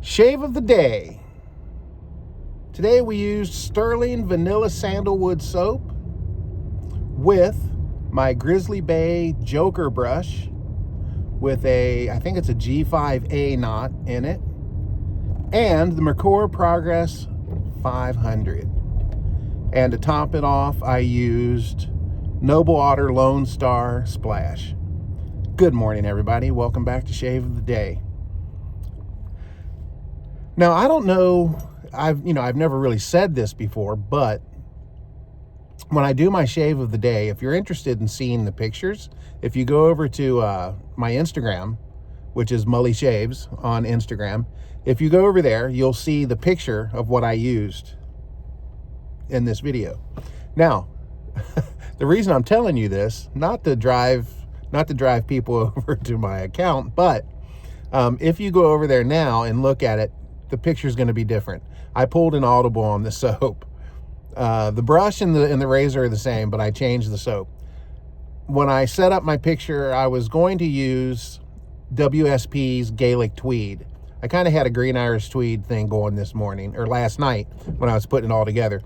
Shave of the day. Today we used Stirling Vanilla Sandalwood soap with my Grizzly Bay Joker brush with I think it's a G5A knot in it, and the Merkur Progress 500. And to top it off, I used Noble Otter Lone Star Splash. Good morning, everybody. Welcome back to Shave of the Day. Now, I don't know, I've never really said this before, but when I do my shave of the day, if you're interested in seeing the pictures, if you go over to my Instagram, which is Mully Shaves on Instagram, if you go over there, you'll see the picture of what I used in this video. Now, the reason I'm telling you this, not to drive people over to my account, but if you go over there now and look at it, the picture is going to be different. I pulled an audible on the soap. The brush and the razor are the same, but I changed the soap. When I set up my picture, I was going to use WSP's Gaelic Tweed. I kind of had a Green Irish Tweed thing going this morning, or last night when I was putting it all together.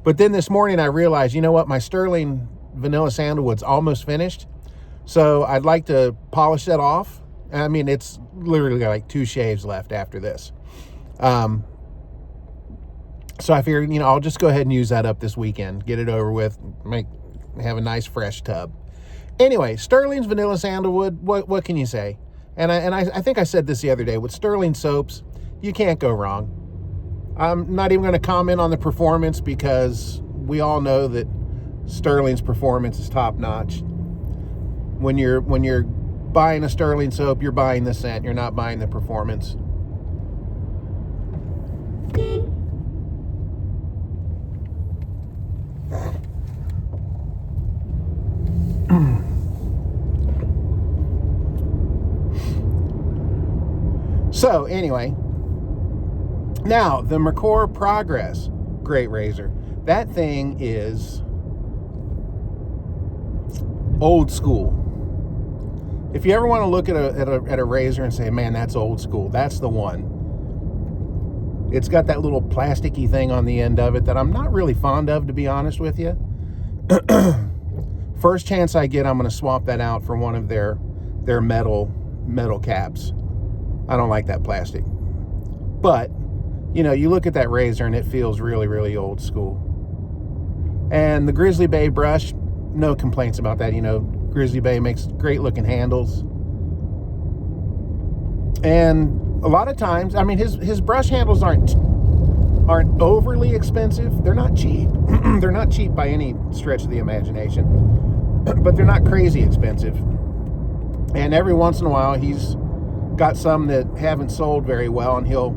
But then this morning I realized, you know what, my Stirling Vanilla Sandalwood's almost finished. So I'd like to polish that off. I mean, it's literally got like 2 shaves left after this. So I figured, I'll just go ahead and use that up this weekend, get it over with, have a nice fresh tub. Anyway, Stirling's Vanilla Sandalwood, what can you say? And I think I said this the other day, with Stirling soaps, you can't go wrong. I'm not even going to comment on the performance because we all know that Stirling's performance is top notch. When you're buying a Stirling soap, you're buying the scent, you're not buying the performance. So anyway, now the Merkur Progress, great razor. That thing is old school. If you ever want to look at a razor and say, man, that's old school, that's the one. It's got that little plasticky thing on the end of it that I'm not really fond of, to be honest with you. First chance I get, I'm going to swap that out for one of their metal caps. I don't like that plastic. But, you look at that razor and it feels really, really old school. And the Grizzly Bay brush, no complaints about that. Grizzly Bay makes great looking handles. And a lot of times, I mean, his brush handles aren't overly expensive. They're not cheap. They're not cheap by any stretch of the imagination. But they're not crazy expensive. And every once in a while, he's got some that haven't sold very well, and he'll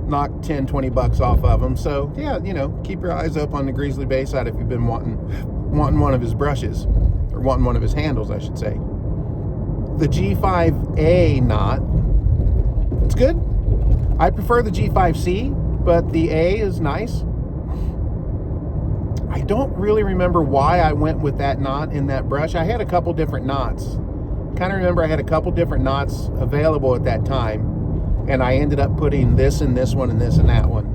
knock 10, 20 bucks off of them. So yeah, keep your eyes up on the Grizzly Bay side if you've been wanting one of his brushes, or wanting one of his handles, I should say. The G5A knot, it's good. I prefer the G5C, but the A is nice. I don't really remember why I went with that knot in that brush. I had a couple different knots. Kind of remember I had a couple different knots available at that time, and I ended up putting this in this one and this in that one.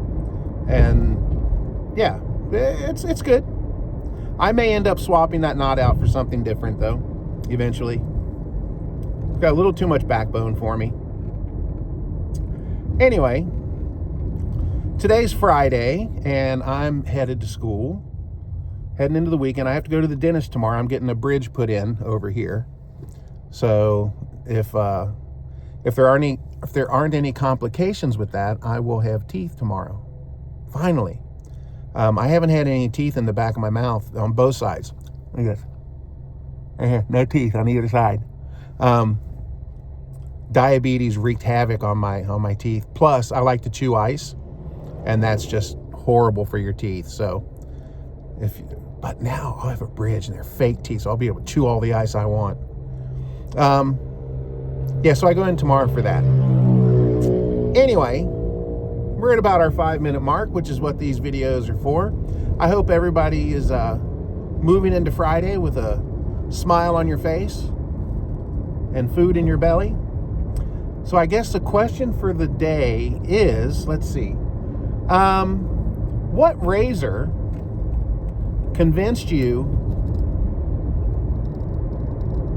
And yeah, it's good. I may end up swapping that knot out for something different though, eventually. It's got a little too much backbone for me. Anyway, today's Friday and I'm headed to school, heading into the weekend. I have to go to the dentist tomorrow. I'm getting a bridge put in over here. So if there aren't any complications with that, I will have teeth tomorrow. Finally. I haven't had any teeth in the back of my mouth on both sides. Look at this. No teeth on either side. Diabetes wreaked havoc on my teeth. Plus, I like to chew ice, and that's just horrible for your teeth. So, but now I'll have a bridge, and they're fake teeth, so I'll be able to chew all the ice I want. Yeah, so I go in tomorrow for that. Anyway, we're at about our 5-minute mark, which is what these videos are for. I hope everybody is moving into Friday with a smile on your face and food in your belly. So I guess the question for the day is, let's see, what razor convinced you,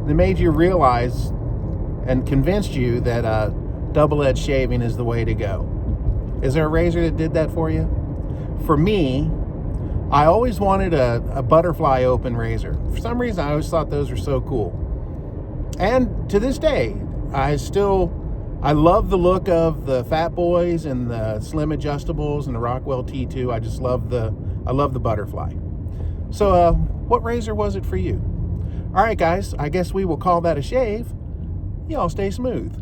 that made you realize and convinced you that double-edged shaving is the way to go? Is there a razor that did that for you? For me, I always wanted a butterfly open razor. For some reason, I always thought those were so cool. And to this day, I love the look of the Fat Boys and the Slim Adjustables and the Rockwell T2. I just love the butterfly. So what razor was it for you? All right, guys, I guess we will call that a shave. Y'all stay smooth.